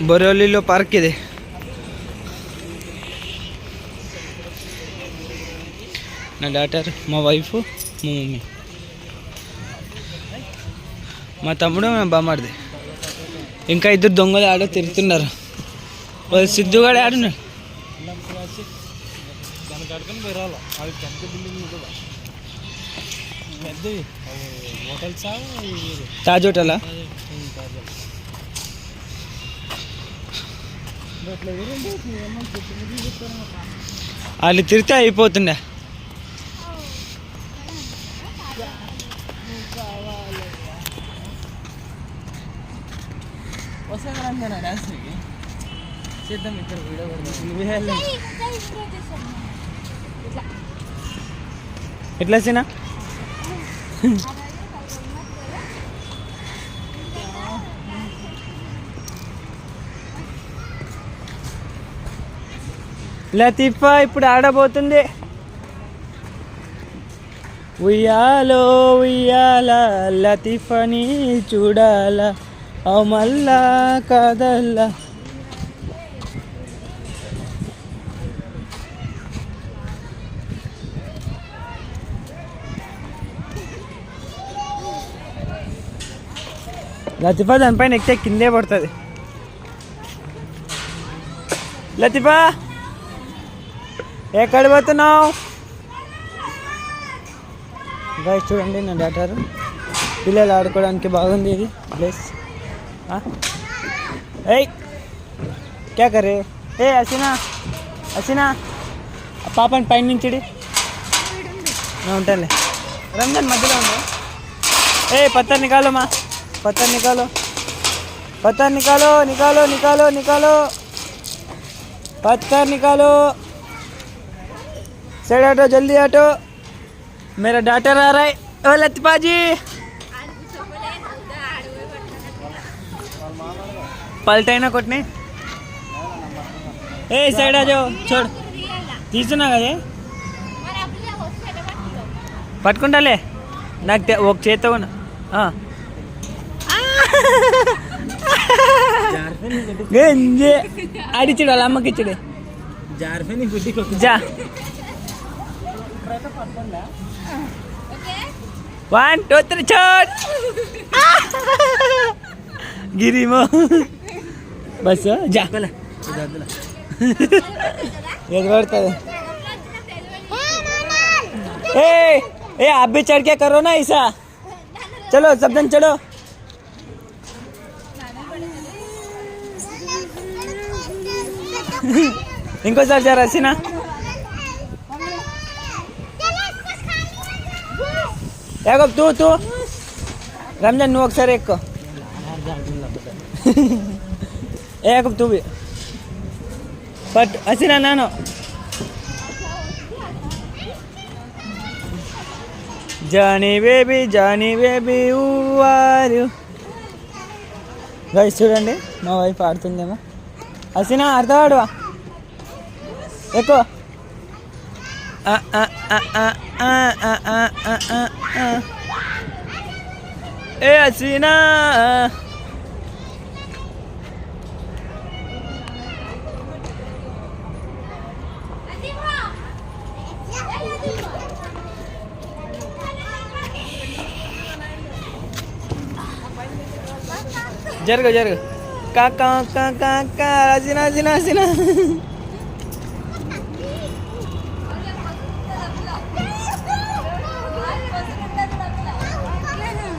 బొరవలిలో park ఇది. నా daughter, మా వైఫ్, మా మమ్మీ, మా తమ్ముడు, మా బామ్మడిది. ఇంకా ఇద్దరు దొంగలు ఆడ తిరుగుతున్నారు. వాళ్ళు సిద్ధుగాడు ఆడున్నాడు. తాజ్ హోటలా? వాళ్ళు తిరిగితే అయిపోతుండే. ఎట్లా సీనా? లతీఫా ఇప్పుడు ఆడబోతుంది. ఉయ్యాలో ఉయ్యాల లతీఫాని చూడాల, ఓ మల్లా కాదల్లా. లతీఫా దానిపైన ఎక్కితే కిందే పడుతుంది. లతీఫా ఎక్కడ పోతున్నావు? గైస్ చూడండి నా డాటర్. పిల్లలు ఆడుకోవడానికి బాగుంది ఇది ప్లేస్. ఏయ్ క్యా కరే? ఏ హసీనా, హసీనా పాపని పైన నుంచి ఉంటానులే. రంజాన్ మధ్యలో ఉంది. ఏ పత్తర్ నికాలో మా, पत्थर निकालो, पत्थर निकालो, निकालो निकालो निकालो, पत्थर निकालो. साइड हटो, जल्दी हटो, मेरा डाटर आ रहा है. ओ लतीफा जी पलटाई ना कोटने. ए साइड आ जाओ, छोड़ తీస్తున్నా కదా పట్టుకుంటాలే. నాకు ఒక చేత్తో అడిచాడు వాళ్ళ అమ్మకి ఇచ్చాడు. वन टू थ्री छोड़ गिरीमो बस जा ए आप भी चढ़ के करो ना ऐसा. चलो सब जन चलो. ఇంకోసారి జర హసీనా. యాగబ్ తూ రంజాన్ నువ్వు ఒకసారి ఎక్కువ. యాగబ్ తూ బట్ హసీనా నాను. Johnny baby who are you. Guys చూడండి మా వైఫ్ ఆడుతుందేమో. హసీనా ఆడతావాడువా ఎక్కువ. ఏ హసీనా జరుగు కాకా హసీనా హసీనా హసీనా.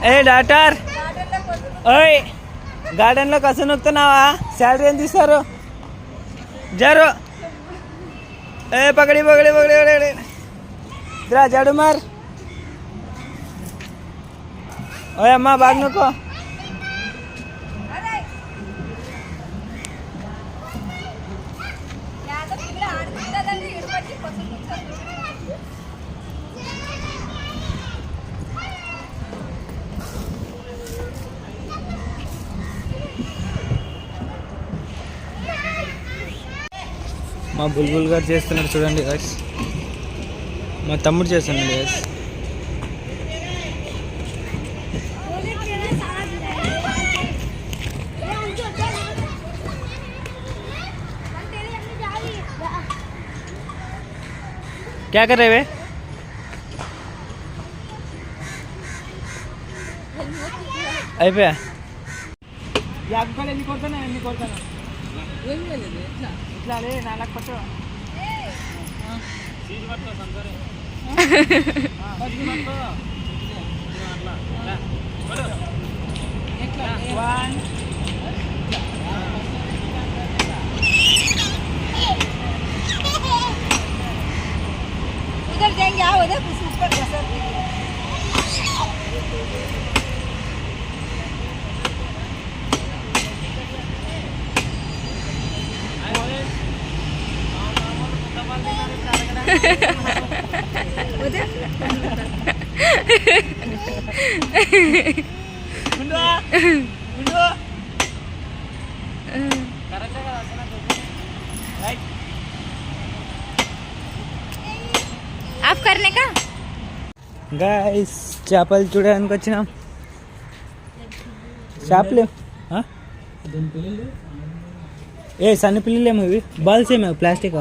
ఏ డాక్టర్ ఓయ్ గార్డెన్లో కసు నొక్కుతున్నావా? శాలరీ ఎంత ఇస్తారు? జరు ఏ పకడి రా జాడు మార్. ఓయ్ అమ్మా బాగా నొక్కో. మా బుల్బుల్ గారు చేస్తున్నారు చూడండి గైస్. మా తమ్ముడు చేస్తున్నాడు గైస్. क्या कर रहे वे అయిపోయా ఎన్ని కొడతాను ఇట్లా అదే నాకు పట్టు उधर जाएंगे आओ उधर कुछ ऊपर कसर उधर ఆఫ్ करने का గైస్ చేపలు చూడడానికి వచ్చినాం చేపలు ఏ సన్న పిల్లలేమో ఇవి బాల్స్ ఏమో ప్లాస్టిక్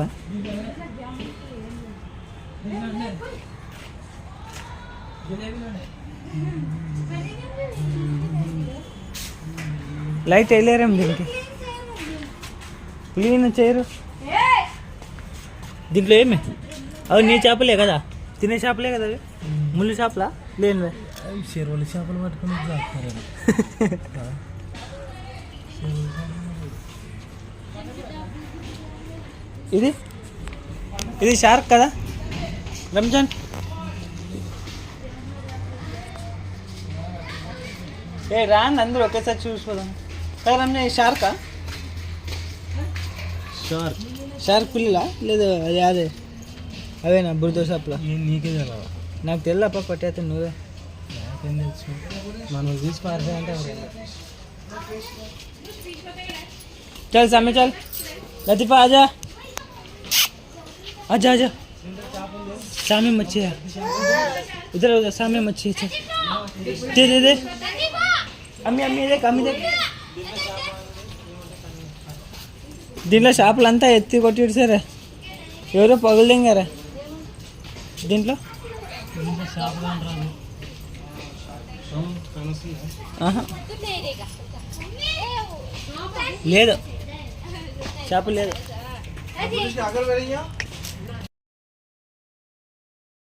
లైట్ వేయలేరేమో దీనికి క్లీన్ చేయరు దీంట్లో ఏమి అవి నీ చేపలే కదా తినే చేపలే కదా అవి ముళ్ళు చేపలా లేనివే చెరువుల చేపలు పట్టుకుని ఇది ఇది షార్క్ కదా రంజాన్ ఏ రాండి అందరూ ఒకేసారి చూసిపోదాం కదా రంజాన్ షార్కా షార్క్ పిల్లలా లేదు అది అదే అవేనా బురద చేపల నీకే తెలవా నాకు తెల్లప్ప పట్టేస్తే నువ్వే నాకేం తెలుసు మనం తీసి పారిపోయాలంటే चल सामने चल लतीफ़ा आजा आजा आजा सामने मच्छी है उधर उधर सामने मच्छी है चल दे दे दे अम्मी अम्मी देख దీంట్లో చేపలు అంతా ఎత్తి కొట్టి సరే ఎవరో పగులుదింగారా దీంట్లో లేదు చేపలు లేదు